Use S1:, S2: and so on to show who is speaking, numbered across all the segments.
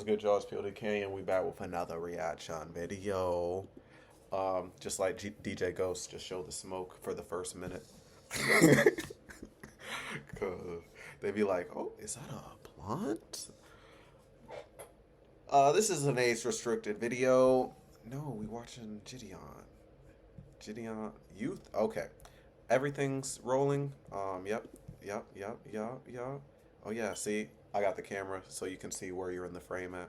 S1: What's good, y'all? It's Pod.cannion. We back with another reaction video. Just like DJ Ghost, just show the smoke for the first minute. Cause they be like, "Oh, is that a blunt?" This is an age-restricted video. No, we watching Jidion. Jidion Youth. Okay, everything's rolling. Yep. Oh yeah, see, I got the camera so you can see where you're in the frame at.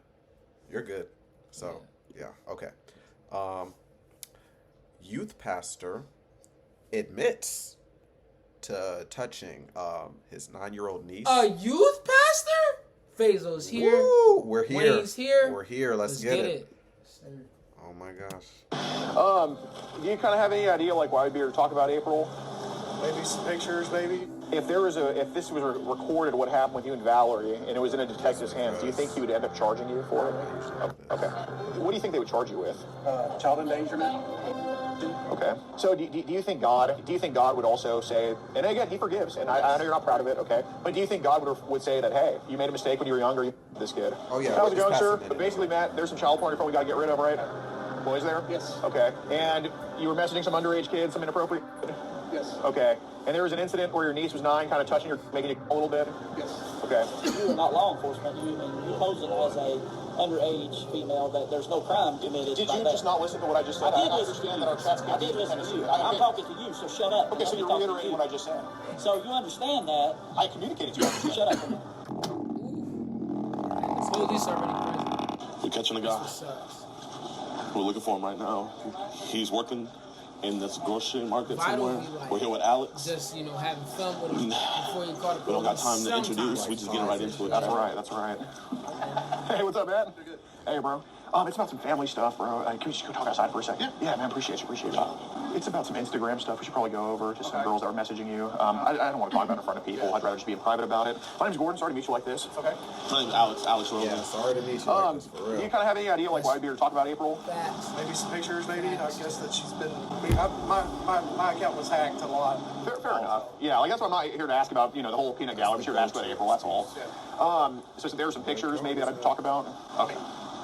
S1: You're good. So yeah, okay. Youth pastor admits to touching his 9-year-old niece.
S2: A youth pastor? Fazo's here.
S1: Woo! We're here.
S2: Wayne's here.
S1: We're here. Let's get it. Oh my gosh.
S3: Do you kind of have any idea like why we'd be here to talk about April?
S4: Maybe some pictures, maybe.
S3: If this was recorded, what happened with you and Valerie, and it was in a detective's hands, do you think he would end up charging you for it? Oh, okay. What do you think they would charge you with?
S4: Child endangerment.
S3: Okay. So do you think God would also say, and again, he forgives, and I know you're not proud of it, okay? But do you think God would say that, hey, you made a mistake when you were younger, you this kid?
S1: Oh yeah.
S3: How's it going, sir? But basically, Matt, there's some child porn you probably got to get rid of, right? Boys there?
S4: Yes.
S3: Okay. And you were messaging some underage kids, some inappropriate?
S4: Yes.
S3: Okay. And there was an incident where your niece was 9, kind of touching her, making you a little bit?
S4: Yes.
S3: Okay.
S5: You are not law enforcement. You posing as a underage female that there's no crime committed.
S3: Did you just not listen to what I just said?
S5: I did
S3: understand that our chats
S5: I did listen to you. I'm talking to you, so shut up.
S3: Okay, so you're reiterating what I just said.
S5: So you understand that.
S3: I communicated to you.
S5: Shut up.
S2: Police already present.
S6: We're catching a guy. We're looking for him right now. He's working in this grocery market somewhere. We're here with Alex.
S2: Just, having fun with him before you call the police.
S6: We don't got time to introduce. We just getting right into it.
S3: That's right. Hey, what's up, man? Hey, bro. It's about some family stuff, bro. Can we just go talk outside for a second? Yeah, man, appreciate you. It's about some Instagram stuff we should probably go over. Just some girls that were messaging you. I don't want to talk about it in front of people. I'd rather just be in private about it. My name's Gordon. Sorry to meet you like this. Okay.
S6: My name's Alex Roman.
S1: Yeah, sorry to meet you like this, for real.
S3: Do you kind of have any idea like why we'd be here to talk about April?
S4: Maybe some pictures, maybe. I guess that she's been. My account was hacked a lot.
S3: Fair enough. Yeah, like that's why I'm not here to ask about the whole peanut gallery. I'm here to ask about April. That's all.
S4: Yeah.
S3: So there are some pictures maybe that I could talk about. Okay.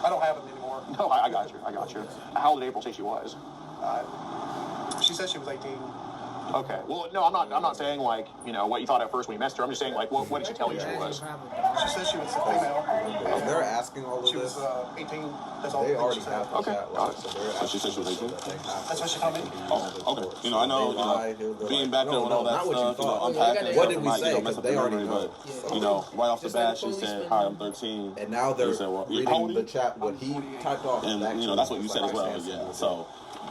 S4: I don't have them anymore.
S3: No, I got you. How old did April say she was?
S4: She said she was 18.
S3: Okay. Well, no, I'm not saying like what you thought at first when you messaged her. I'm just saying like what did she tell you she was?
S4: She said she was a female.
S1: They're asking all of
S4: She was
S1: this.
S4: 18. That's all
S1: They
S4: she
S1: already
S4: said.
S1: have the
S3: Okay.
S1: chat locked, so they're
S6: So she said she was 18?
S4: That's what she told me.
S6: Oh, okay. I know, being back there with all that
S1: not what you
S6: stuff,
S1: thought.
S6: unpacking.
S1: What did we
S6: might,
S1: say?
S6: mess
S1: Because
S6: up
S1: they
S6: the
S1: already
S6: memory,
S1: know.
S6: But, right off the bat, she said, "Hi, I'm 13."
S1: And now they're
S6: said, well, how old
S1: reading
S6: are
S1: the
S6: you?
S1: chat, what he typed off.
S6: And that's what you said as well. Yeah. So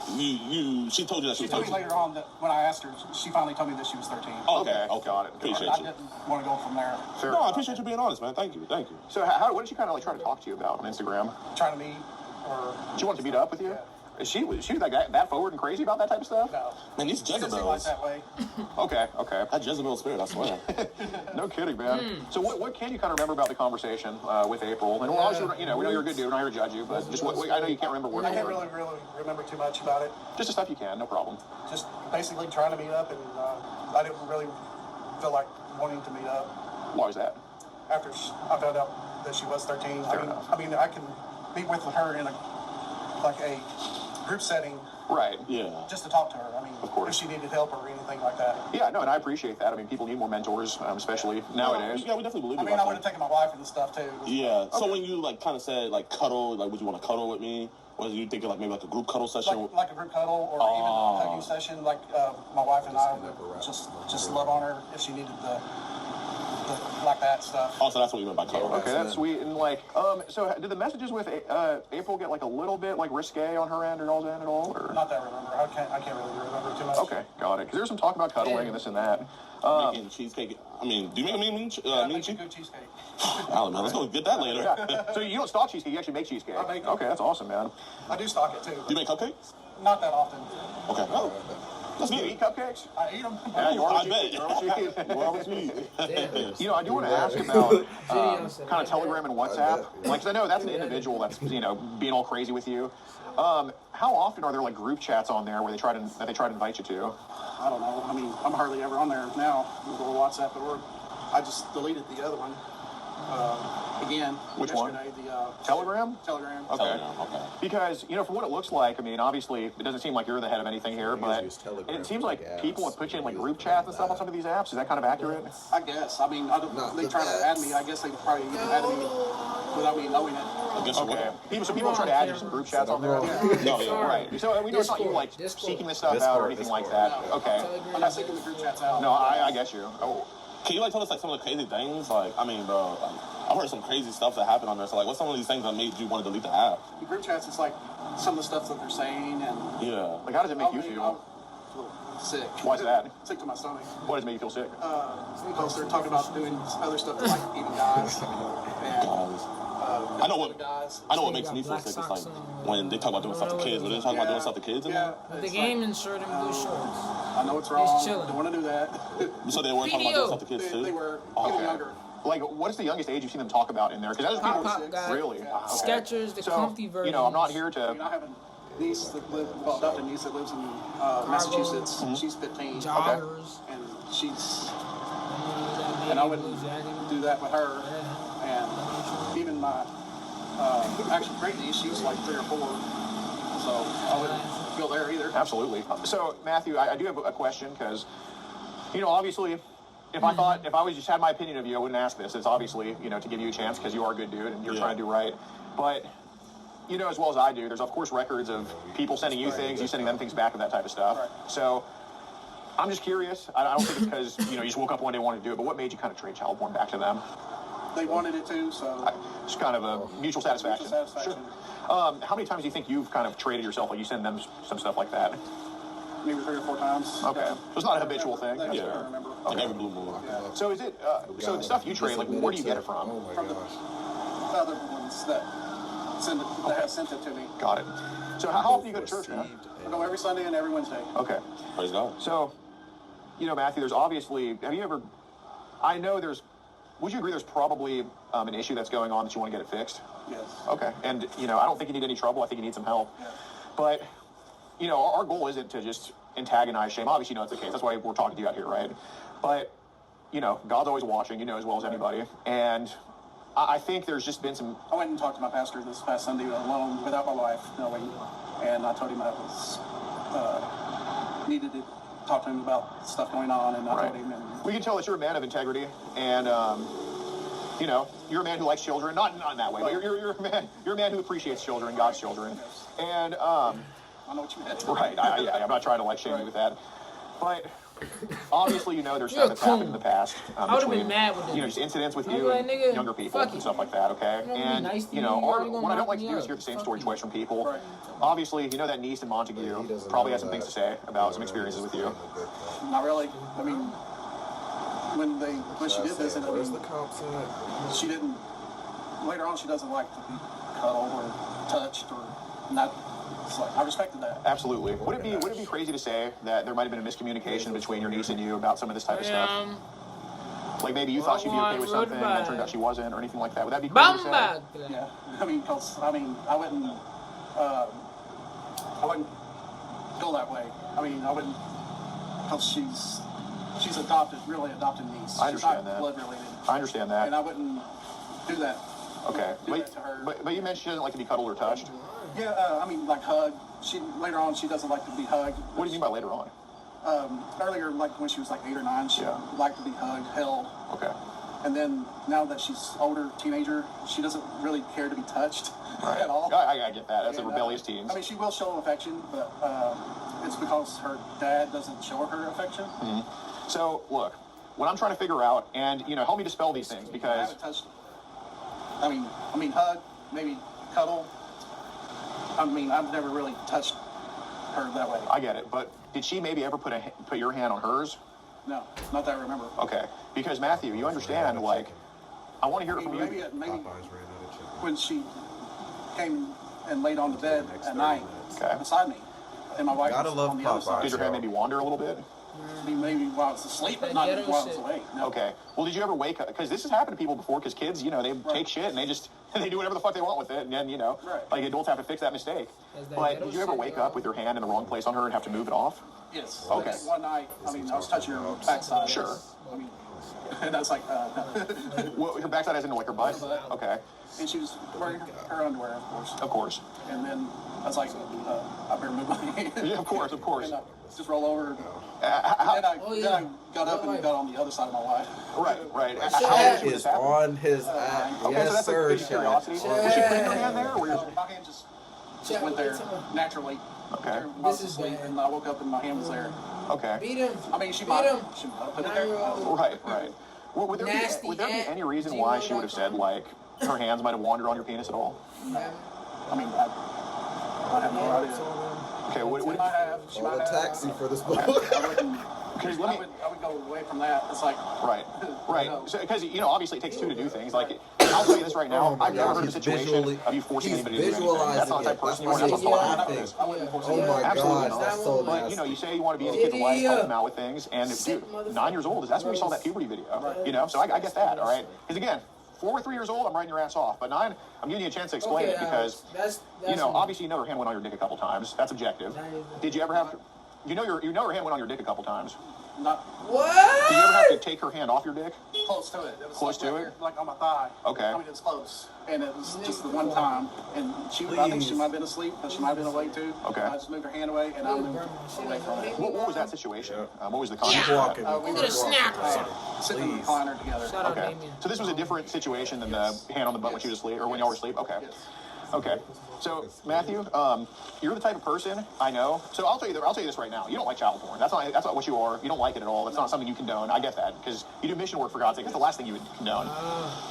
S6: she told you that she
S4: She
S6: was
S4: told me
S6: 13.
S4: later on that when I asked her, she finally told me that she was 13.
S6: Okay.
S3: Got it.
S6: Appreciate
S4: I
S6: you.
S4: didn't want to go from there.
S3: Fair
S6: No, I
S3: enough.
S6: appreciate you being honest, man. Thank you.
S3: So what did she kind of like try to talk to you about on Instagram?
S4: Trying to meet or.
S3: She wanted to meet up with you?
S4: Yeah.
S3: Is she that forward and crazy about that type of stuff?
S4: No.
S6: Man, these
S4: She doesn't seem like
S6: Jezebels.
S4: that way.
S3: Okay.
S6: That Jezebel spirit, I swear.
S3: No kidding, man. So what can you kind of remember about the conversation with April? And obviously, we know you're a good dude. We're not here to judge you, but just I know you can't remember
S4: I can't really remember too much about it.
S3: Just the stuff you can, no problem.
S4: Just basically trying to meet up, and I didn't really feel like wanting to meet up
S3: Why is that?
S4: after I found out that she was 13.
S3: Fair enough.
S4: I mean, I can meet with her in a group setting
S3: Right.
S6: Yeah.
S4: just to talk to her. I mean,
S3: Of course.
S4: if she needed help or anything like that.
S3: Yeah, no, and I appreciate that. I mean, people need more mentors, especially nowadays.
S6: Yeah, we definitely believe
S4: I
S6: you
S4: mean, I
S6: about
S4: would have
S6: that.
S4: taken my wife and stuff too.
S6: Yeah. So when you kind of said cuddle, would you want to cuddle with me? Or was you thinking maybe a group cuddle session?
S4: Like a group cuddle or even a hugging session. Like my wife and I would just love on her if she needed the like that stuff.
S6: Oh, so that's what you meant by cuddle.
S3: Okay, that's sweet. And so did the messages with April get a little bit risque on her end or all at all? Or?
S4: Not that I remember. I can't really remember too much.
S3: Okay, got it. Because there's some talk about cuddling and this and that.
S6: Making cheesecake. I mean, do you make a mean
S4: Makes a
S6: cheesecake?
S4: good cheesecake.
S6: Alan, man, let's go get that later.
S3: Yeah. So you don't stock cheesecake, you actually make cheesecake.
S4: I make it.
S3: Okay, that's awesome, man.
S4: I do stock it too.
S6: Do you make cupcakes?
S4: Not that often.
S6: Okay. Oh, that's
S3: Do you
S6: good.
S3: eat cupcakes?
S4: I eat them.
S3: Yeah, you are
S6: I
S3: what you
S6: bet.
S3: eat. You're what you eat.
S6: Well, what you eat?
S3: I do want to ask about kind of Telegram and WhatsApp. Because I know that's an individual that's being all crazy with you. How often are there group chats on there where they try to invite you to?
S4: I don't know. I mean, I'm hardly ever on there now with WhatsApp, but I just deleted the other one. Again,
S3: Which one?
S4: yesterday,
S3: Telegram?
S4: Telegram.
S3: Okay.
S6: Okay.
S3: Because, from what it looks like, I mean, obviously, it doesn't seem like you're the head of anything here, but
S1: use Telegram
S3: it seems
S1: for,
S3: like
S1: like,
S3: people
S1: apps.
S3: would put you in, like,
S1: Use
S3: group
S1: it
S3: chats
S1: for
S3: and stuff on
S1: that.
S3: some of these apps. Is that kind of accurate?
S4: I guess. I mean, they try to add me. I guess they probably even added me without me knowing it.
S6: I guess
S3: Okay. People try to add you to some group chats on there?
S6: No, yeah.
S3: Right. So we know it's not you, like,
S2: Discord.
S3: seeking this stuff out or anything like that.
S4: No.
S3: Okay.
S4: I'm not seeking the group chats out.
S3: No, I get you. Oh.
S6: Can you like tell us like some of the crazy things? Like, I mean, bro, I've heard some crazy stuff that happened on there. So like, what's some of these things that made you want to delete the app?
S4: The group chats, it's like some of the stuff that they're saying, and
S6: Yeah.
S3: Like, how does it make you
S4: I
S3: feel?
S4: feel sick.
S3: Why is that?
S4: Sick to my stomach.
S3: What does it make you feel sick?
S4: Because they're talking about doing other stuff like eating guys. And,
S6: Guys. I know what
S4: guys.
S6: makes me feel sick is like when they talk about doing stuff to kids. When they talk about doing stuff to kids,
S4: Yeah.
S2: But the
S4: it's
S2: game
S4: like,
S2: insured him blue shorts.
S4: I know it's wrong.
S2: chilling.
S4: Don't want to do that.
S6: so they were talking about doing stuff to kids too.
S4: They were
S6: Oh,
S4: even
S6: okay.
S4: younger.
S3: Like, what is the youngest age you've seen them talk about in there? Because those people...
S2: Pop guy.
S3: Really?
S4: Yeah.
S3: Okay.
S2: Skechers, the
S3: So,
S2: comfy version.
S3: I'm not here
S4: I mean,
S3: to...
S4: I have a niece that adopted niece that lives in Massachusetts. She's 15.
S2: Joggers.
S4: And she's...
S2: And
S4: And I would do that with her. And even my actually great niece, she's like 3 or 4. So I wouldn't go there either.
S3: Absolutely. So, Matthew, I do have a question because, obviously, if I was just had my opinion of you, I wouldn't ask this. It's obviously, to give you a chance because you are a good dude and you're trying to do right. But, as well as I do, there's, of course, records of people sending you things, you sending them things back and that type of stuff.
S4: Right.
S3: So, I'm just curious. I don't think it's because, you just woke up one day and wanted to do it, but what made you kind of trade child porn back to them?
S4: They wanted it too, so...
S3: It's kind of a mutual satisfaction.
S4: Mutual satisfaction.
S3: Sure. How many times do you think you've kind of traded yourself, like you send them some stuff like that?
S4: Maybe 3 or 4 times.
S3: Okay.
S4: Yeah.
S3: So it's not a habitual thing?
S4: That's
S6: Yeah.
S4: what I remember.
S6: Like every blue moon.
S3: So is it, so the stuff you trade, like where do you get it from?
S1: Oh my
S4: From the
S1: gosh.
S4: other ones that have sent it to me.
S3: Got it. So how often do you go to church now?
S4: I go every Sunday and every Wednesday.
S3: Okay.
S6: Praise God.
S3: So, Matthew, there's obviously, I know would you agree there's probably an issue that's going on that you want to get it fixed?
S4: Yes.
S3: Okay. And, I don't think you need any trouble. I think you need some help.
S4: Yeah.
S3: But, our goal isn't to just antagonize shame. Obviously, it's the case. That's why we're talking to you out here, right? But, God's always watching, as well as anybody. And I think there's just been some...
S4: I went and talked to my pastor this past Sunday alone without my wife knowing, and I told him I was needed to talk to him about stuff going on, and I told him. And
S3: we can tell that you're a man of integrity, and you're a man who likes children. Not in that way, but you're a man who appreciates children, God's children, and
S4: I know what you meant.
S3: right. I'm not trying to shame you with that, but. Obviously, there's stuff that's happened in the past.
S2: I would've been mad with it.
S3: Just incidents with
S2: I'd be
S3: you
S2: like,
S3: and
S2: nigga,
S3: younger people
S2: fuck
S3: and
S2: it.
S3: stuff like that, okay?
S2: You know,
S3: And,
S2: be nice to you, you
S3: what
S2: already
S3: I
S2: gonna
S3: don't
S2: knock
S3: like to
S2: me
S3: do is
S2: up.
S3: hear the same
S2: Fuck
S3: story
S2: you.
S3: twice from people.
S4: Right.
S3: Obviously, that niece and Montague
S1: doesn't
S3: probably
S1: know
S3: has some things
S1: that.
S3: to say about some experiences with you.
S4: Not really. I mean, when she did this,
S1: Where's the cops at?
S4: she didn't. Later on, she doesn't like to be cuddled or touched or not. It's like I respected that.
S3: Absolutely. Would it be crazy to say that there might have been a miscommunication between your niece and you about some of this type of stuff? Like maybe you thought she'd be okay with something, and then it turned out she wasn't, or anything like that. Would that be crazy to say?
S2: Bamba!
S4: Yeah. I mean, I wouldn't go that way. I mean, I wouldn't, because she's adopted niece.
S3: I understand
S4: She's not
S3: that.
S4: blood related.
S3: I understand that.
S4: And I wouldn't do that.
S3: Okay.
S4: Do that to her.
S3: But you mentioned she doesn't like to be cuddled or touched.
S4: Yeah, I mean, like hug. Later on, she doesn't like to be hugged.
S3: What do you mean by later on?
S4: Earlier, like when she was like 8 or 9, she liked to be hugged, held.
S3: Okay.
S4: And then now that she's older, teenager, she doesn't really care to be touched at all.
S3: I get that. That's a
S4: And,
S3: rebellious teen.
S4: I mean, she will show affection, but it's because her dad doesn't show her affection.
S3: Mm-hmm. So, look, what I'm trying to figure out, and, help me dispel these things,
S4: I
S3: because...
S4: haven't touched. I mean, hug, maybe cuddle. I mean, I've never really touched her that way.
S3: I get it, but did she maybe ever put your hand on hers?
S4: No, not that I remember.
S3: Okay, because Matthew, you understand, like, I want to hear it from you.
S4: Maybe
S1: Popeyes ran out of chicken.
S4: when she came and laid on the bed at night
S3: Okay.
S4: beside me, and my wife
S1: Gotta
S4: was
S1: love
S4: on the other
S1: Popeyes.
S4: side.
S3: Did your hand maybe wander a little bit?
S4: I mean, maybe while I was asleep, but not while I was awake. No.
S3: Okay. Well, did you ever wake up? Because this has happened to people before. Because kids, they take shit and they do whatever the fuck they want with it, and then
S4: Right.
S3: like adults have to fix that mistake. But did you ever wake up with your hand in the wrong place on her and have to move it off?
S4: Yes.
S3: Okay.
S4: One night, I was touching her backside.
S3: Sure.
S4: I mean, And I was like,
S3: Well, her backside as in like her butt? Okay.
S4: And she was wearing her underwear, of course.
S3: Of course.
S4: And then I was like, I better move my hand.
S3: Yeah, of course.
S4: And I just roll over. Then
S2: yeah.
S4: I got up and got on the other side of my wife.
S3: Right.
S1: Chad is on his ass.
S3: Okay,
S1: Yes,
S3: so that's
S1: sir,
S3: like curiosity.
S1: Chad.
S3: Was she putting her hand there? Or were you...
S4: My hand just went there naturally.
S3: Okay.
S4: I was asleep, and I woke up and my hand was there.
S3: Okay.
S2: Beat him.
S4: I mean, she
S2: Beat
S4: might
S2: him.
S4: have put it there.
S3: Right. Well, would there be any reason why she would have said, like, her hands might have wandered on your penis at all?
S4: I mean, I have no idea.
S3: Okay,
S4: She might have. She
S1: Call
S4: might
S1: a
S4: have.
S1: taxi for this book.
S4: I would go away from that. It's like
S3: Right. So, because obviously it takes two to do things. Like, I'll tell you this right now.
S1: Oh my
S3: I've never
S1: God,
S3: heard of a
S1: he's
S3: situation of you forcing
S1: he's
S3: anybody to do anything.
S1: visualizing
S3: That's not the type
S1: it.
S3: of person you
S1: That's
S3: want
S1: why
S3: to
S1: he's
S3: have.
S1: laughing.
S4: I wouldn't force
S1: Oh
S4: it.
S1: my
S3: Absolutely
S1: God,
S3: not.
S1: that's so
S3: But
S1: nice.
S3: you say you want to be in a kid's life, help them out with things, and dude, 9 years old. That's when we saw that puberty video. So I get that. All right. Because again, 4 or 3 years old, I'm writing your ass off. But 9, I'm giving you a chance to explain it because
S2: that's
S3: obviously you know her hand went on your dick a couple times. That's objective. Did you ever have? You know her hand went on your dick a couple times.
S4: Not
S2: what?
S3: Did you ever have to take her hand off your dick?
S4: close to it. It was
S3: Close
S4: like
S3: to
S4: right
S3: it?
S4: here, like on my thigh.
S3: Okay.
S4: I mean, it was close, and it was just the one time. And I think she might have been asleep, but she might have been awake too.
S3: Okay.
S4: I just moved her hand away, and I moved away from it.
S3: What was that situation? What was the
S1: Keep
S3: context? of
S1: walking.
S3: that?
S4: We
S2: Look at a snap.
S4: sitting in the recliner together.
S2: Shout out
S3: Okay.
S2: Damien.
S3: So this was a different situation than the hand on the butt when she was asleep, or when y'all were asleep? Okay.
S4: Yes.
S3: Okay. So, Matthew, you're the type of person I know. So I'll tell you this right now. You don't like child porn. That's not what you are. You don't like it at all. That's not something you condone. I get that because you do mission work, for God's sake. That's the last thing you would condone.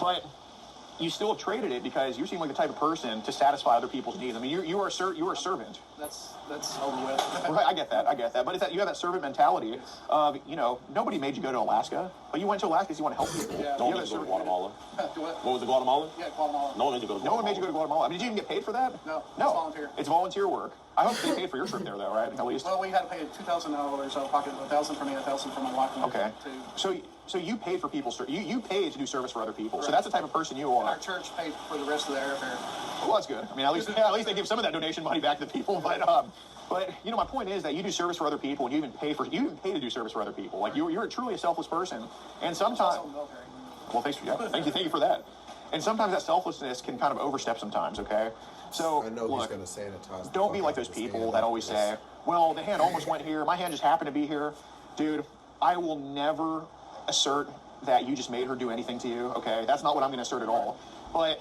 S3: But you still have traded it because you seem like the type of person to satisfy other people's needs. I mean, you are a servant.
S4: That's over with.
S3: Right, I get that. But it's that you have that servant mentality of, nobody made you go to Alaska, but you went to Alaska because you want to help people.
S4: Yeah.
S6: No
S3: You
S6: one
S3: have
S6: made you
S3: that
S6: go to
S3: servant-
S6: Guatemala.
S4: What?
S6: What was it, Guatemala?
S4: Yeah, Guatemala.
S6: No one made you go to
S3: No
S6: Guatemala.
S3: one made you go to Guatemala. I mean, did you even get paid for that?
S4: No, it's volunteer.
S3: It's volunteer work. I hope they paid for your trip there, though, right? At least.
S4: Well, we had to pay $2,000 out of pocket, $1,000 for me, $1,000 for my wife. And
S3: Okay.
S4: two.
S3: So you paid for people's you paid to do service for other people. So
S4: Right.
S3: that's the type of person you
S4: And our
S3: are.
S4: church paid for the rest of the airfare.
S3: Well, that's good. I mean, at least they give some of that donation money back to the people. But my point is that you do service for other people, and you even pay to do service for other people. Like you're truly a selfless person. And sometimes,
S4: Also military.
S3: well, thank you for that. And sometimes that selflessness can kind of overstep sometimes. Okay, so
S1: I know he's
S3: look,
S1: going to sanitize. the
S3: don't
S1: fuck
S3: be
S1: out
S3: like
S1: of
S3: those
S1: his
S3: people
S1: hand.
S3: that always say, well, the hand almost went here. My hand just happened to be here. Dude, I will never assert that you just made her do anything to you, okay? That's not what I'm going to assert at all. But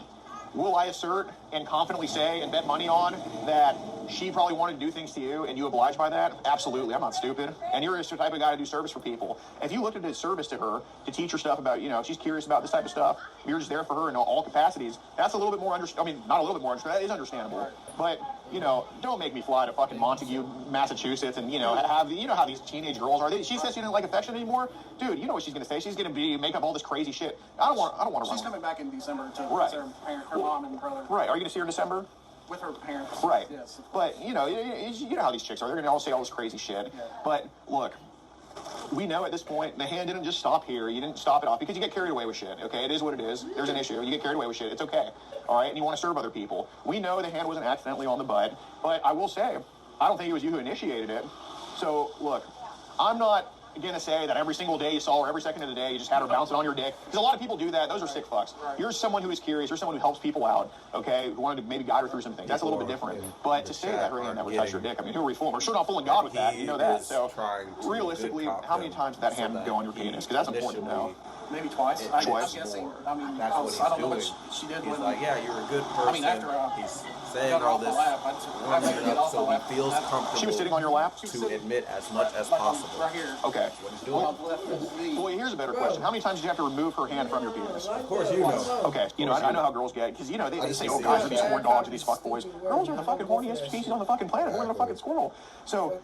S3: will I assert and confidently say and bet money on that she probably wanted to do things to you and you obliged by that? Absolutely. I'm not stupid. And you're the type of guy to do service for people. If you looked at his service to her to teach her stuff about, if she's curious about this type of stuff, you're just there for her in all capacities, that's a little bit more not a little bit more understandable. That is understandable. But, don't make me fly to fucking Montague, Massachusetts and, have how these teenage girls are. She says she didn't like affection anymore. Dude, you know what she's going to say. She's going to make up all this crazy shit. I don't want to
S4: She's
S3: run.
S4: coming back in December to
S3: Right.
S4: visit her mom and brother.
S3: Right. Are you going to see her in December?
S4: With her parents.
S3: Right.
S4: Yes.
S3: But, you know how these chicks are. They're going to all say all this crazy shit.
S4: Yeah.
S3: But, look, we know at this point the hand didn't just stop here. You didn't stop it off because you get carried away with shit, okay? It is what it is. There's an issue. You get carried away with shit. It's okay. All right? And you want to serve other people. We know the hand wasn't accidentally on the butt. But I will say, I don't think it was you who initiated it. So, look, I'm not going to say that every single day you saw her, every second of the day, you just had her bouncing on your dick. Because a lot of people do that. Those are sick fucks.
S4: Right.
S3: You're someone who is curious. You're someone who helps people out, okay? Who wanted to maybe guide her through some things. That's a little bit different. But to say that her hand never touched your dick, I mean, who are we fooling? We're sure not fooling God with that. You know that. So, realistically, how many times did that hand go on your penis? Because that's important to know.
S4: Maybe twice.
S3: Twice?
S4: I'm guessing. I mean,
S1: That's what he's
S4: I don't know
S1: doing.
S4: what she did
S1: He's
S4: when.
S1: like, yeah, you're a good person.
S4: I mean, after
S1: he's saying
S4: got
S1: all
S4: off
S1: this,
S4: the lap, I'd rather get off the
S1: so he
S4: lap.
S1: feels comfortable.
S3: She was sitting on your lap?
S1: to admit as much as
S4: Like,
S1: possible.
S4: Right here.
S3: Okay.
S1: What he's
S4: On
S1: doing.
S4: my left knee.
S3: Well, here's a better question. How many times did you have to remove her hand from your penis?
S1: Of course, you know.
S3: Okay, I know how girls get, because, they
S1: just
S3: say,
S1: see
S3: oh, guys are
S1: it.
S3: these horn dogs or these fuck boys. Girls are the fucking horniest species on the fucking planet, more than a fucking squirrel. So,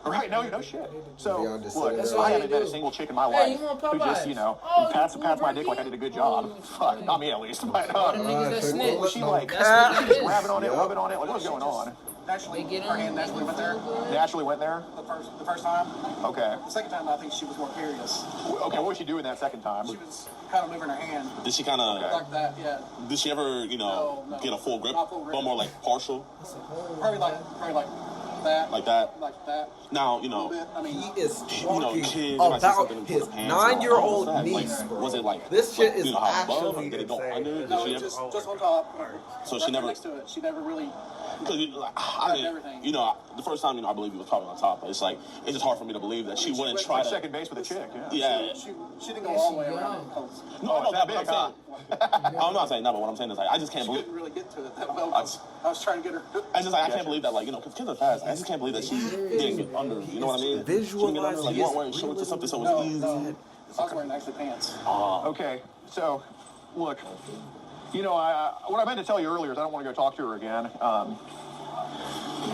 S3: right, no shit. So,
S1: Beyond just
S3: look,
S1: saying
S3: I
S1: that.
S3: haven't met a single chick in my
S2: Hey,
S3: life
S2: you want
S3: who just,
S2: Popeyes?
S3: pats my dick like I did a good job. Fuck, not me at least. But,
S2: Niggas that snitch.
S3: was she like,
S2: That's what that is.
S3: grabbing on it, rubbing on it? Like, what's going on?
S4: Naturally,
S2: They get
S4: her
S2: on
S4: hand naturally went there.
S3: Naturally went there?
S4: The first time.
S3: Okay.
S4: The second time, I think she was more curious.
S3: Okay, what was she doing that second time?
S4: She was kind of moving her hand
S6: Did she kind of,
S4: like that. Yeah.
S6: did she ever,
S4: No.
S6: get a full grip?
S4: Not full grip.
S6: But more like partial?
S4: Probably like that.
S6: Like that.
S4: Like that.
S6: Now,
S4: A little bit. I mean,
S1: He is
S6: you know,
S1: talking
S6: kids might say
S1: about
S6: something and put
S1: his
S6: their pants on.
S1: 9-year-old
S6: Like,
S1: niece, bro.
S6: was it like
S1: This shit is
S6: you know, how above?
S1: actually
S6: Did it go
S1: insane.
S6: under? Did
S4: no,
S6: she ever?
S4: just on top.
S6: So she
S4: Right
S6: never.
S4: next to it. She never really.
S6: Because I didn't,
S4: everything.
S6: you know, the first time, you know, I believe he was probably on top, but it's like it's just hard for me to believe that she wouldn't try
S3: Like
S6: to.
S3: second base with a chick, yeah.
S6: Yeah.
S4: She didn't go all the way around it.
S6: No, I know that,
S3: that
S6: but
S3: big,
S6: I'm saying. I'm not saying that, but what I'm saying is like I just can't
S4: She
S6: believe.
S4: couldn't really get to it that well. I was trying to get her.
S6: I just like I can't believe that, like, you know, because kids are fast. I just can't believe that she didn't get under. You know what I mean? She didn't get under, like you weren't wearing shorts or something, so it was easy.
S4: No, I was wearing actually pants.
S3: Okay, so, look, you know, what I meant to tell you earlier is I don't want to go talk to her again.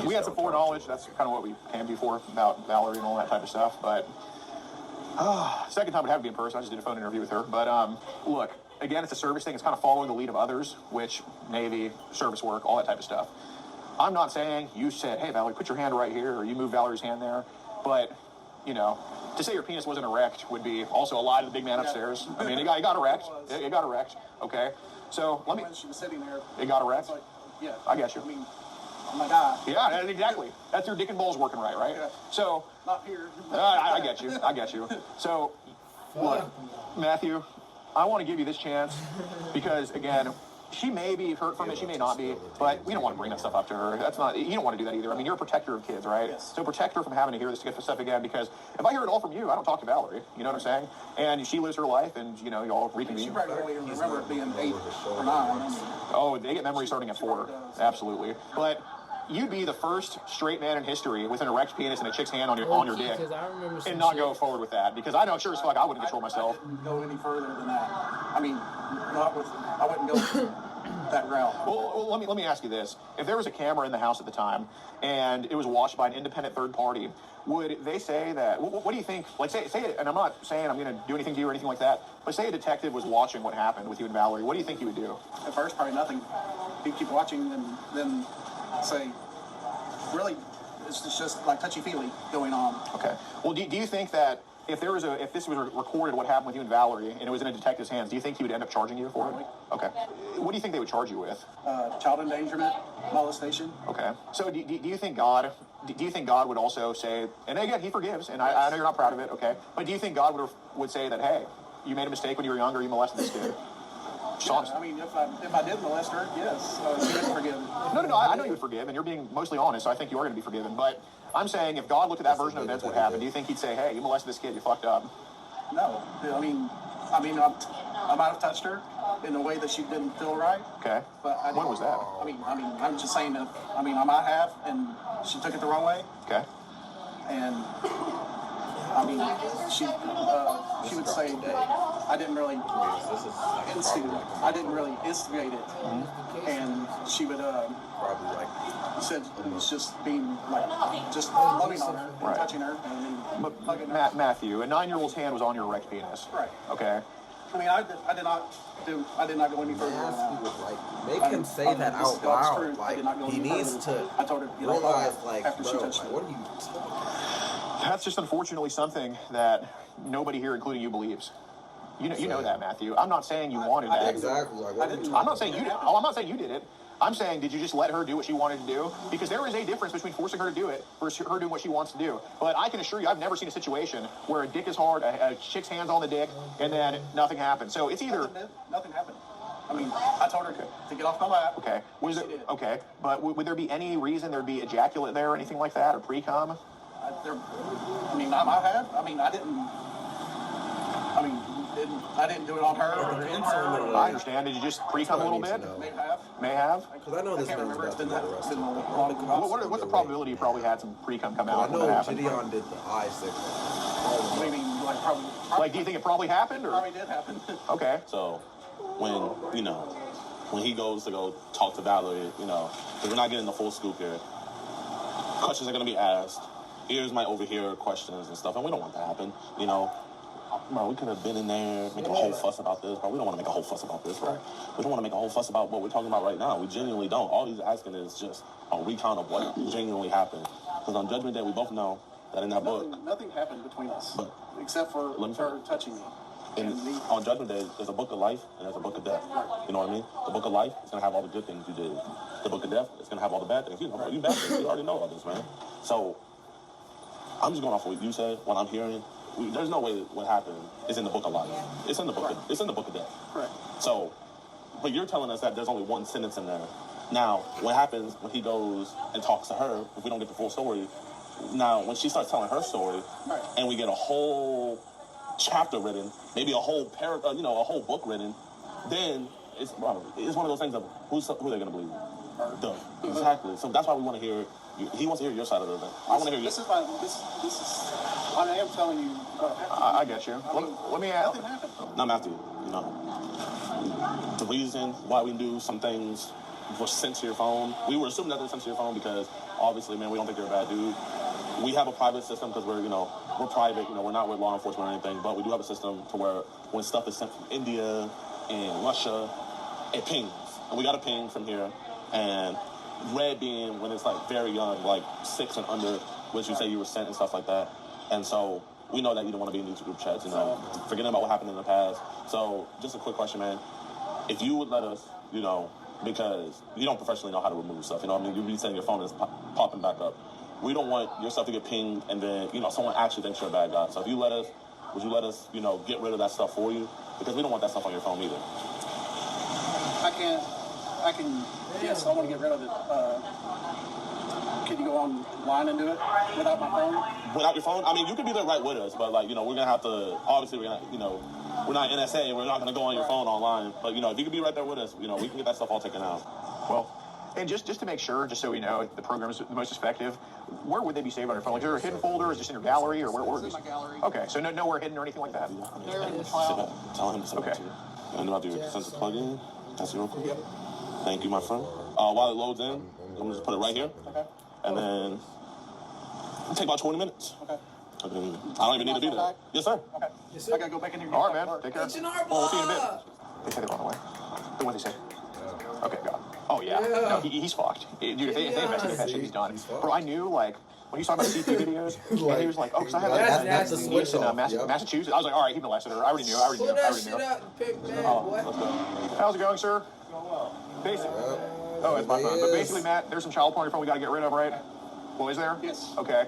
S3: We had some foreknowledge. That's kind of what we came before about Valerie and all that type of stuff. But second time it had to be in person. I just did a phone interview with her. But look, again, it's a service thing. It's kind of following the lead of others, which Navy, service work, all that type of stuff. I'm not saying you said, hey, Valerie, put your hand right here, or you move Valerie's hand there. But, you know, to say your penis wasn't erect would be also a lie to the big man upstairs. I mean, it got erect. It got erect. Okay. So let me.
S4: When she was sitting there,
S3: It got erect.
S4: it's like, yeah.
S3: I get you.
S4: I mean, oh my God.
S3: Yeah, exactly. That's your dick and balls working right?
S4: Yeah.
S3: So,
S4: Not here.
S3: I get you. I get you. So, look, Matthew, I want to give you this chance because, again, she may be hurt from it, she may not be, but we don't want to bring that stuff up to her. That's not, you don't want to do that either. I mean, you're a protector of kids, right?
S4: Yes.
S3: So protect her from having to hear this stuff again, because if I hear it all from you, I don't talk to Valerie. You know what I'm saying? And she lives her life, and, you know, y'all
S4: She
S3: reconvene.
S4: probably don't even remember it being 8 or 9. I mean,
S3: Oh, they get memory starting at 4. Absolutely. But you'd be the first straight man in history with an erect penis and a chick's hand on your dick,
S2: Because I remember some
S3: and not
S2: shit.
S3: go forward with that, because I know sure as fuck I wouldn't control myself.
S4: I didn't go any further than that. I mean, I wouldn't go that route.
S3: Well, let me ask you this: if there was a camera in the house at the time and it was watched by an independent third party, would they say that? What do you think? Like, say, and I'm not saying I'm going to do anything to you or anything like that, but say a detective was watching what happened with you and Valerie. What do you think he would do?
S4: At first, probably nothing. He'd keep watching and then say, really, it's just like touchy-feely going on.
S3: Okay. Well, do you think that if this was recorded, what happened with you and Valerie, and it was in a detective's hands, do you think he would end up charging you for it? Okay. What do you think they would charge you with?
S4: Child endangerment, molestation.
S3: Okay. So do you think God? Do you think God would also say? And again, He forgives, and I know you're not proud of it. Okay. But do you think God would say that, hey, you made a mistake when you were younger, you molested this kid?
S4: Yeah, I mean, if I did molest her, yes, she would forgive.
S3: No. I know you would forgive, and you're being mostly honest, so I think you are going to be forgiven. But I'm saying, if God looked at that version of events, what happened? Do you think He'd say, hey, you molested this kid, you fucked up?
S4: No, I mean, I might have touched her in a way that she didn't feel right.
S3: Okay.
S4: But
S3: When was that?
S4: I mean, I'm just saying that. I mean, I might have, and she took it the wrong way.
S3: Okay.
S4: And I mean, she would say that I didn't really instigate it, and she would said it was just being like just loving on her, and touching her, and hugging her.
S3: Matthew, a 9-year-old's hand was on your erect penis.
S4: Right.
S3: Okay.
S4: I mean, I did not go any further than that.
S1: Make him say that out loud. Like, he needs to
S4: I told her,
S1: realize, like,
S4: after she
S1: bro,
S4: touched
S1: like,
S4: me.
S1: what are you talking?
S3: That's just unfortunately something that nobody here, including you, believes. You know that, Matthew. I'm not saying you wanted that.
S1: Exactly. Like, what are you
S3: I'm not saying you did. I'm not saying you did it. I'm saying, did you just let her do what she wanted to do? Because there is a difference between forcing her to do it versus her doing what she wants to do. But I can assure you, I've never seen a situation where a dick is hard, a chick's hands on the dick, and then nothing happens. So it's either
S4: Nothing happened. I mean, I told her to get off my lap.
S3: okay. Was
S4: She
S3: it
S4: did.
S3: okay? But would there be any reason there'd be ejaculate there or anything like that, or pre-cum?
S4: I mean, I might have. I mean, I didn't do it on her or in her.
S3: I understand. Did you just pre-cum a little bit? May have.
S1: Because I know this
S4: can't
S1: man's
S4: remember.
S1: about
S4: It's
S1: to
S4: been
S1: get arrested.
S4: a long
S3: What's the probability you probably had some pre-cum come
S1: I
S3: out when
S1: know
S3: that happened?
S1: Jidion did the eye signal.
S4: What do you mean, like probably?
S3: Like, do you think it probably happened? Or
S4: Probably did happen.
S3: okay.
S6: So when he goes to go talk to Valerie, because we're not getting the full scoop here. Questions are going to be asked. Ears might overhear questions and stuff, and we don't want that to happen. Bro, we could have been in there making a whole fuss about this, bro. We don't want to make a whole fuss about this, bro. We don't want to make a whole fuss about what we're talking about right now. We genuinely don't. All he's asking is just a recount of what genuinely happened. Because on Judgment Day, we both know that in that book,
S4: Nothing happened between us,
S6: But-
S4: except for
S6: Let me
S4: her touching me.
S6: On Judgment Day, there's a book of life and there's a book of death. You know what I mean? The book of life is going to have all the good things you did. The book of death is going to have all the bad things. You bad things. You already know all this, man. So, I'm just going off what you said, what I'm hearing. There's no way what happened is in the book of life. It's in the book of death.
S4: Correct.
S6: So, but you're telling us that there's only one sentence in there. Now, what happens when he goes and talks to her, if we don't get the full story, now, when she starts telling her story, and we get a whole chapter written, maybe a whole paragraph, a whole book written, then it's one of those things of who are they going to believe? Duh. Exactly. So that's why we want to hear. He wants to hear your side of the event. I want to hear your.
S4: This is. I am telling you.
S3: I get you. Let me ask.
S4: Nothing happened.
S6: Now, Matthew, the reason why we do some things were sent to your phone. We were assuming that they're sent to your phone because obviously, man, we don't think you're a bad dude. We have a private system because we're private. We're not with law enforcement or anything, but we do have a system to where when stuff is sent from India and Russia, it pings. And we got a ping from here. And red being when it's like very young, like 6 and under, which you say you were sent and stuff like that. And so we know that you don't want to be in these group chats, forgetting about what happened in the past. So just a quick question, man. If you would let us, because you don't professionally know how to remove stuff, you'd be saying your phone is popping back up. We don't want your stuff to get pinged and then, someone actually thinks you're a bad guy. So if you let us, would you let us, get rid of that stuff for you? Because we don't want that stuff on your phone either.
S4: Yes, I want to get rid of it. Can you go online and do it without my phone?
S6: Without your phone? I mean, you could be there right with us, but we're going to have to, obviously we're not NSA, we're not going to go on your phone online. But, if you could be right there with us, we can get that stuff all taken out.
S3: Well, and just to make sure, just so we know the program is the most effective, where would they be saved on your phone? Like, is there a hidden folder? Is it just in your gallery? Or where would it be?
S4: In my gallery.
S3: Okay, so nowhere hidden or anything like that?
S4: They're in the cloud.
S6: Tell him to send it to you. And about your sensor plug in. That's your real quick. Thank you, my friend. While it loads in, I'm going to just put it right here.
S4: Okay.
S6: And then it'll take about 20 minutes.
S4: Okay.
S6: And then I don't even need to do that. Yes, sir.
S4: Okay. Yes, sir. I got to go back in here.
S3: All right, man. Take care.
S2: H&R
S3: Well, we'll see you in a bit.
S2: Block.
S3: They said it wrong way. Then what they say? Okay, got it. Oh, yeah. No, he's fucked. Dude, if they investigate that shit, he's done. Bro, I knew, when you saw my CT videos, and he was like, oh, because I have
S2: That's
S3: a
S2: the
S3: niece in
S2: switch
S3: Massachusetts. I was like, all right, he molested her. I already knew.
S2: Pull that shit out and pick, man, boy.
S6: Let's go.
S3: How's it going, sir? Basically. Oh, it's my phone. But basically, Matt, there's some child porn on your phone we got to get rid of, right? Well, is there?
S4: Yes.
S3: Okay.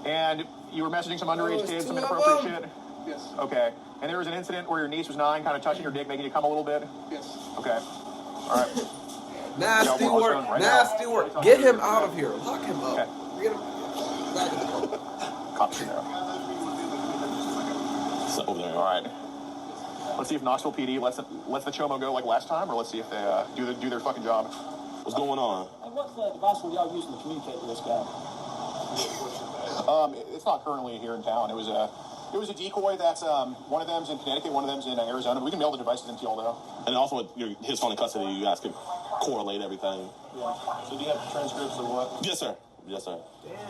S3: And you were messaging some underage kids, some inappropriate shit?
S4: Yes.
S3: Okay. And there was an incident where your niece was 9, kind of touching your dick, making you come a little bit?
S4: Yes.
S3: Okay. All right.
S1: Nasty
S3: No,
S1: work.
S3: right
S1: Nasty
S3: now.
S1: work. Get him out of here. Lock him up.
S3: Okay.
S1: Get him back in the car.
S3: Cops are there.
S6: So over there.
S3: All right. Let's see if Knoxville PD lets the Chomo go like last time, or let's see if they do their fucking job.
S6: What's going on?
S5: And what's the device were y'all using to communicate with this guy?
S3: It's not currently here in town. It was a decoy that's one of them's in Connecticut, one of them's in Arizona. We can mail the devices into y'all though.
S6: And also with his phone in custody, you guys can correlate everything.
S5: Yeah. So do you have transcripts or what?
S6: Yes, sir. Yes, sir.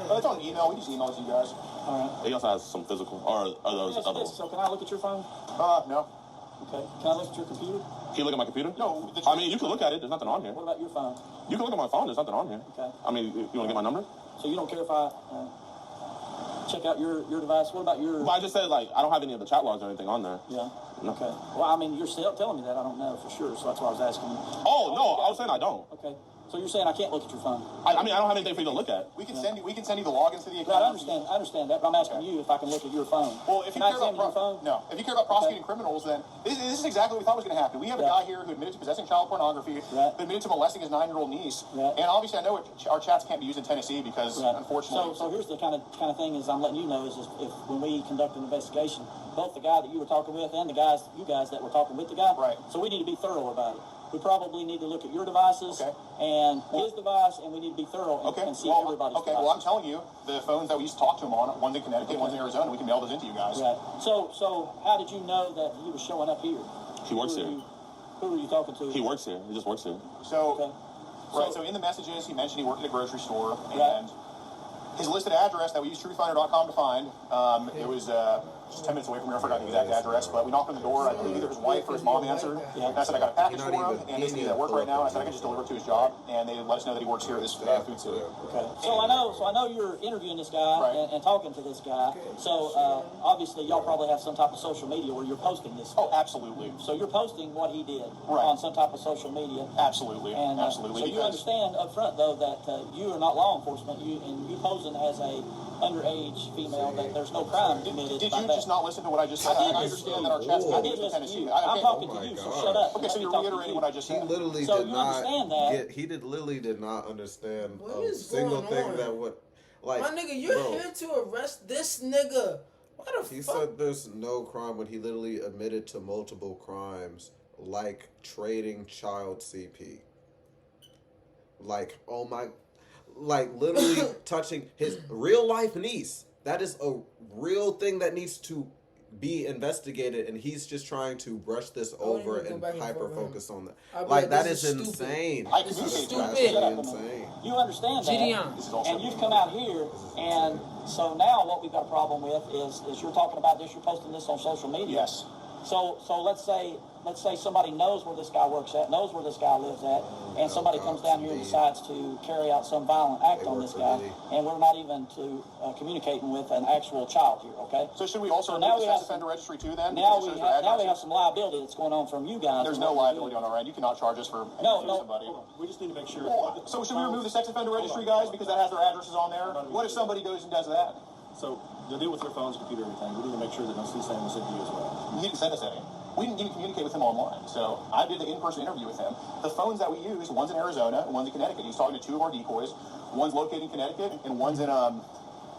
S3: But it's on email. We just email it to you guys.
S5: All right.
S6: He also has some physical, or are those
S5: Yes,
S6: other
S5: yes. So can I look at your phone?
S3: No.
S5: Okay. Can I look at your computer?
S6: Can you look at my computer?
S3: No.
S6: I mean, you can look at it. There's nothing on here.
S5: What about your phone?
S6: You can look at my phone. There's nothing on here.
S5: Okay.
S6: I mean, you want to get my number?
S5: So you don't care if I check out your device? What about your...
S6: Well, I just said, I don't have any of the chat logs or anything on there.
S5: Yeah.
S6: No.
S5: Okay. Well, I mean, you're still telling me that. I don't know for sure, so that's why I was asking you.
S6: Oh, no, I was saying I don't.
S5: Okay. So you're saying I can't look at your phone?
S6: I mean, I don't have anything for you to look at.
S3: We can send you the logins to the
S5: Right,
S3: account.
S5: I understand that, but I'm asking you if I can look at your phone.
S3: Well, if you
S5: can I
S3: care
S5: examine
S3: about
S5: your phone?
S3: no, if you care about prosecuting criminals, then this is exactly what we thought was going to happen. We have a guy here who admitted to possessing child pornography,
S5: Right.
S3: who admitted to molesting his 9-year-old niece,
S5: Right.
S3: and obviously I know our chats can't be used in Tennessee because
S5: Right.
S3: unfortunately.
S5: So here's the kind of thing is I'm letting you know is if when we conduct an investigation, both the guy that you were talking with and you guys that were talking with the guy.
S3: Right.
S5: So we need to be thorough about it. We probably need to look at your devices and his device, and we need to be thorough and see everybody's devices.
S3: Well, I'm telling you, the phones that we used to talk to him on, one's in Connecticut, one's in Arizona, we can mail those into you guys.
S5: Right. So how did you know that he was showing up here?
S6: He works here.
S5: Who were you talking to?
S6: He works here. He just works here.
S3: So,
S5: Okay.
S3: so in the messages, he mentioned he worked at a grocery store,
S5: Right.
S3: and his listed address that we used truthfinder.com to find, it was just 10 minutes away from here. I forgot the exact address, but we knocked on the door. I believe either his wife or his mom answered. And I said, I got a package for him, and he's at work right now. And I said, I can just deliver it to his job. And they let us know that he works here at this food city.
S5: Okay. So I know you're interviewing this guy and talking to this guy. So obviously y'all probably have some type of social media where you're posting this.
S3: Oh, absolutely.
S5: So you're posting what he did on some type of social media.
S3: Absolutely.
S5: And
S3: absolutely.
S5: So you understand up front though that you are not law enforcement. You posing as a underage female that there's no crime committed.
S3: Did you just not listen to what I just said? I understand that our chat's
S5: I did listen to you. I'm talking to you, so shut up.
S3: Okay, so you're reiterating what I just said.
S1: He literally
S5: So
S1: did
S5: you
S1: not
S5: understand that.
S1: get. He literally did not understand
S2: What
S1: a
S2: is
S1: single
S2: going
S1: thing
S2: on?
S1: that would. Like,
S2: My nigga, you're
S1: bro,
S2: here to arrest this nigga. What the
S1: He
S2: fuck?
S1: said there's no crime when he literally admitted to multiple crimes, like trading child CP. Like, oh my, like literally touching his real life niece. That is a real thing that needs to be investigated, and he's just trying to brush this over and hyper focus on that. Like, that is insane.
S3: This is
S2: stupid.
S1: Insane.
S5: You understand that,
S2: Jidion.
S5: and you've come out here, and so now what we've got a problem with is you're talking about this, you're posting this on social media.
S3: Yes.
S5: So let's say somebody knows where this guy works at, knows where this guy lives at, and somebody comes down here and decides to carry out some violent act on this guy, and we're not even communicating with an actual child here, okay?
S3: So should we also
S5: now
S3: remove the sex offender registry too then?
S5: Now we have some liability that's going on from you guys.
S3: There's no liability on our end. You cannot charge us for somebody.
S6: We just need to make sure.
S3: So should we remove the sex offender registry, guys, because that has their addresses on there? What if somebody goes and does that?
S6: So the deal with your phones, computer, everything, we need to make sure that no CSAM was sent to you as well.
S3: He didn't send us any. We didn't even communicate with him online. So I did the in-person interview with him. The phones that we use, one's in Arizona and one's in Connecticut. He's talking to two of our decoys. One's located in Connecticut and one's in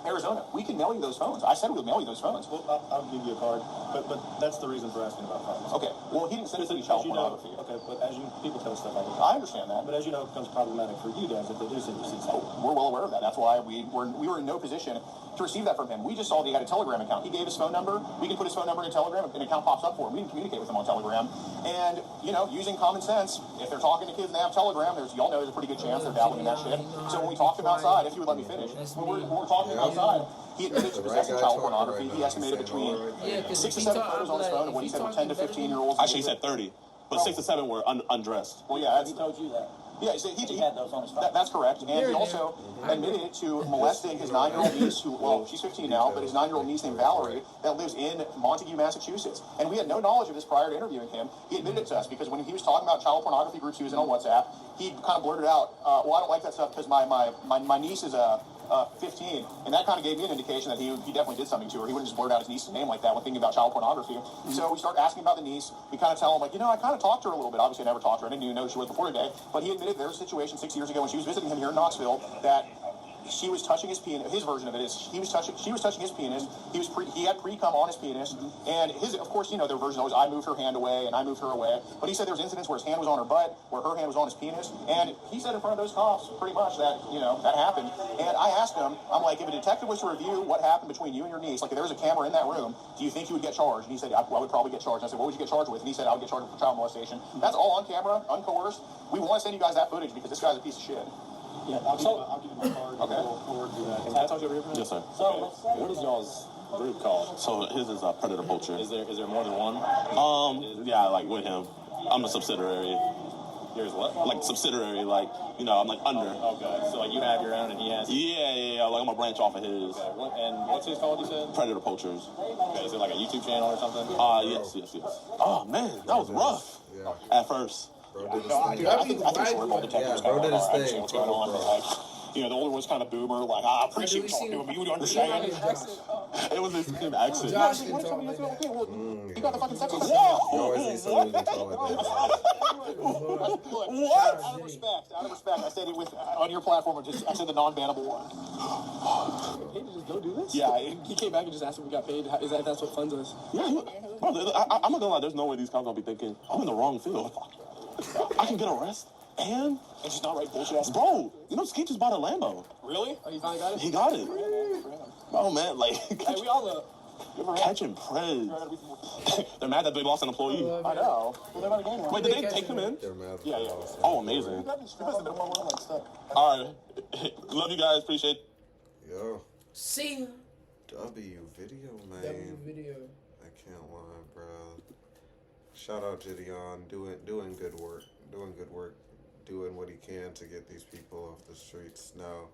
S3: Arizona. We can mail you those phones. I said we would mail you those phones.
S6: Well, I'll give you a card, but that's the reason for asking about phones.
S3: Okay. Well, he didn't send us any child pornography.
S6: Okay, but as you people tell us stuff all the time.
S3: I understand that.
S6: But as you know, it becomes problematic for you guys if they do send you CSAM.
S3: Oh, we're well aware of that. That's why we were in no position to receive that from him. We just saw that he had a Telegram account. He gave his phone number. We can put his phone number in a Telegram. An account pops up for him. We didn't communicate with him on Telegram. And, using common sense, if they're talking to kids and they have Telegram, y'all know there's a pretty good chance they're dabbling in that shit. So when we talked him outside, if you would let me finish, when we're talking him outside, he admitted to possessing child pornography. He estimated between 6 to 7 photos on his phone of what he said were 10 to 15-year-olds.
S6: Actually, he said 30, but 6 to 7 were undressed.
S3: Well, yeah,
S5: He told you that.
S3: yeah, so he
S5: had those on his phone.
S3: That's correct. And he also admitted to molesting his 9-year-old niece, she's 15 now, but his 9-year-old niece named Valerie that lives in Montague, Massachusetts. And we had no knowledge of this prior to interviewing him. He admitted it to us because when he was talking about child pornography groups he was in on WhatsApp, he kind of blurted out, well, I don't like that stuff because my niece is 15, and that kind of gave me an indication that he definitely did something to her. He wouldn't just blurt out his niece's name like that when thinking about child pornography. So we start asking about the niece. We kind of tell him, I kind of talked to her a little bit. Obviously, I never talked to her. I didn't even know who she was before today. But he admitted there was a situation 6 years ago when she was visiting him here in Knoxville that she was touching his penis. His version of it is she was touching his penis. He had pre-cum on his penis, and of course, their version always I moved her hand away and I moved her away. But he said there was incidents where his hand was on her butt, where her hand was on his penis, and he said in front of those cops pretty much that that happened. And I asked him, I'm like, if a detective was to review what happened between you and your niece, like if there was a camera in that room, do you think you would get charged? And he said, I would probably get charged. And I said, what would you get charged with? And he said, I would get charged for child molestation. That's all on camera, uncoerced. We want to send you guys that footage because this guy's a piece of shit.
S5: Yeah.
S6: I'll give you my card.
S3: Okay.
S6: We'll do that. Can I talk to you over here? Yes, sir.
S5: So let's say,
S6: What is y'all's group called?
S7: So his is a predator poacher.
S6: Is there more than one?
S7: Yeah, like with him, I'm a subsidiary.
S6: Yours what?
S7: Like subsidiary, like I'm like under.
S6: Okay, so like you have your own and he has.
S7: Yeah. Like I'm a branch off of his.
S6: Okay. And what's his called? You said
S7: Predator poachers.
S6: Okay, is it like a YouTube channel or something?
S7: Yes. Oh man, that was rough.
S1: Yeah.
S7: At first.
S1: Bro did his
S3: I
S1: thing.
S3: think short ball detectives
S1: Yeah, bro did his
S3: understand
S1: thing.
S3: what's going on. But like, the older one's kind of boomer. Like, I appreciate you talking to him, but you don't understand.
S7: It was his same accent.
S2: Josh
S3: Okay,
S2: can talk like that.
S3: okay, well, you got the fucking sex.
S1: You always need somebody to talk like that.
S3: What? Out of respect, I said it with on your platform. I said the non-bannable one.
S8: Paid to just go do this?
S3: Yeah,
S8: He came back and just asked if we got paid. That's what funds us?
S7: Yeah, bro, I'm not gonna lie. There's no way these cops gonna be thinking I'm in the wrong field. I can get arrested and
S3: just not right bullshit ass.
S7: bro, Skeet just bought a Lambo.
S3: Really?
S8: Oh, you finally got it?
S7: He got it. Oh man, like
S8: Hey, we all
S7: catching prey. They're mad that they lost an employee.
S3: I know. Well, they're not a gang.
S7: Wait, did they take him in?
S1: They're mad.
S3: Yeah.
S7: Oh, amazing. All right, love you guys. Appreciate.
S1: Yo.
S2: See,
S1: W video, man.
S2: W video.
S1: I can't lie, bro. Shout out Jidion, doing good work, doing what he can to get these people off the streets. Now,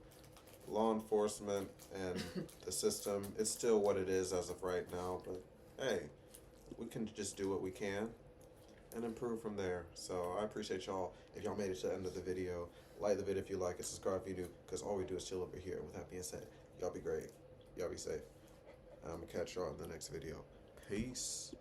S1: law enforcement and the system, it's still what it is as of right now, but hey, we can just do what we can and improve from there. So I appreciate y'all. If y'all made it to the end of the video, like the video if you like it, subscribe if you new, because all we do is chill over here. With that being said, y'all be great. Y'all be safe. I'm going to catch y'all in the next video. Peace.